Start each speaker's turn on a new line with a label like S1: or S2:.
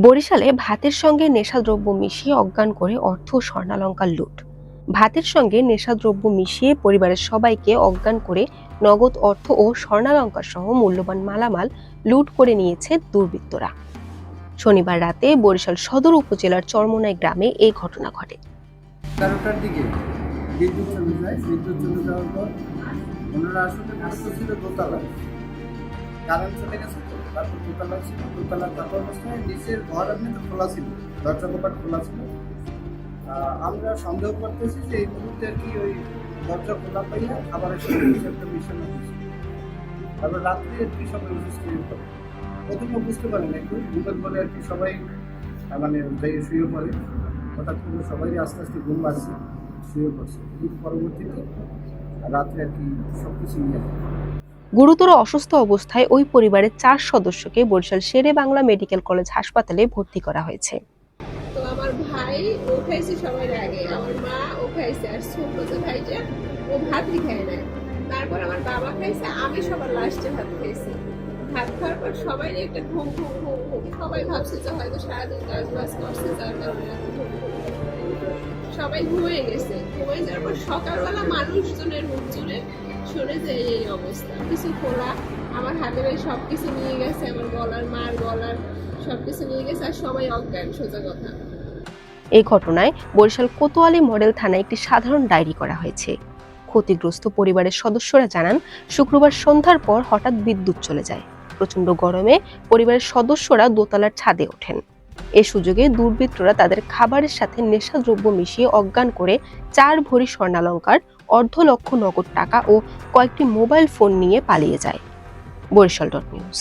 S1: বরিশালে ভাতের সঙ্গে নেশাদ্রব্য মিশিয়ে অজ্ঞান করে অর্থ ও স্বর্ণালংকার লুট। ভাতের সঙ্গে নেশাদ্রব্য মিশিয়ে পরিবারের সবাইকে অজ্ঞান করে নগদ অর্থ ও স্বর্ণালংকার সহ মূল্যবান মালামাল লুট করে নিয়েছে দুর্বৃত্তরা। শনিবার রাতে বরিশাল সদর উপজেলার চরমোনাই গ্রামে এই ঘটনা ঘটে।
S2: 11টার দিকে বিদ্যুৎ চলে যায়। বিদ্যুৎ চলে যাওয়ার পর ওনারা আসলে মূলত ছিল দোতলা, কারেন্ট চলে গেছে তো, তারপর দোতলা ছিল। দোতলা থাকা অবস্থায় নিচের ঘর আপনি তো খোলা ছিল, দরজা কপাট খোলা ছিল। আমরা সন্দেহ করতেছি যে এই মুহূর্তে আর কি ওই দরজা খোলা পাইয়া খাবারের সাথে কিছু একটা মিশানো হয়েছে। তারপর রাত্রে আর কি সবাই শুয়ে পড়ে। প্রথমে বুঝতে পারেন একটু ঘুমের পরে আর কি সবাই মানে যাই শুয়ে পড়ে। হঠাৎ করে সবাই আস্তে আস্তে ঘুম আসছে, শুয়ে পড়ছে। পরবর্তীতে রাত্রে আর কি সব কিছু নিয়ে যায়।
S1: গুরুতর অসুস্থ অবস্থায় ওই পরিবারের 4 সদস্যকে বরিশাল শেরে বাংলা মেডিকেল কলেজ হাসপাতালে ভর্তি করা হয়েছে।
S3: তো আমার ভাই ও খাইছে সবার আগে, আমার মা ও খাইছে, আর ছোট যে ভাইটা ও ভাতই খায় না। তারপর আমার বাবা খাইছে, আমি সবার লাস্টে ভাত খাইছি। ভাত খাওয়ার পর সবাই একটা ঘুম ঘুম ঘুম ঘুম, সবাই ভাবছে যে হয়তো সারাদিন কাজ বাজ করছে, যার কারণে এত ঘুম ঘুম। সবাই ঘুমিয়ে গেছে। ঘুমিয়ে যাওয়ার পর সকালবেলা মানুষজনের মুখ জুড়ে শুনে যে এই অবস্থা, কিছু খোলা, আমার হাতে ভাই সবকিছু নিয়ে গেছে, আমার গলার মার গলার সবকিছু নিয়ে গেছে, আর সবাই অজ্ঞান, সোজা কথা।
S1: এই ঘটনায় বরিশাল কোতোয়ালি মডেল থানায় একটি সাধারণ ডায়েরি করা হয়েছে। ক্ষতিগ্রস্ত পরিবারের সদস্যরা জানান, শুক্রবার সন্ধ্যার পর হঠাৎ বিদ্যুৎ চলে যায়। প্রচন্ড গরমে পরিবারের সদস্যরা দোতলার ছাদে ওঠেন। এ সুযোগে দুর্বৃত্তরা তাদের খাবারের সাথে নেশাদ্রব্য মিশিয়ে অজ্ঞান করে 4 ভরি স্বর্ণালংকার, অর্ধলক্ষ নগদ টাকা ও কয়েকটি মোবাইল ফোন নিয়ে পালিয়ে যায়। বরিশাল.নিউজ।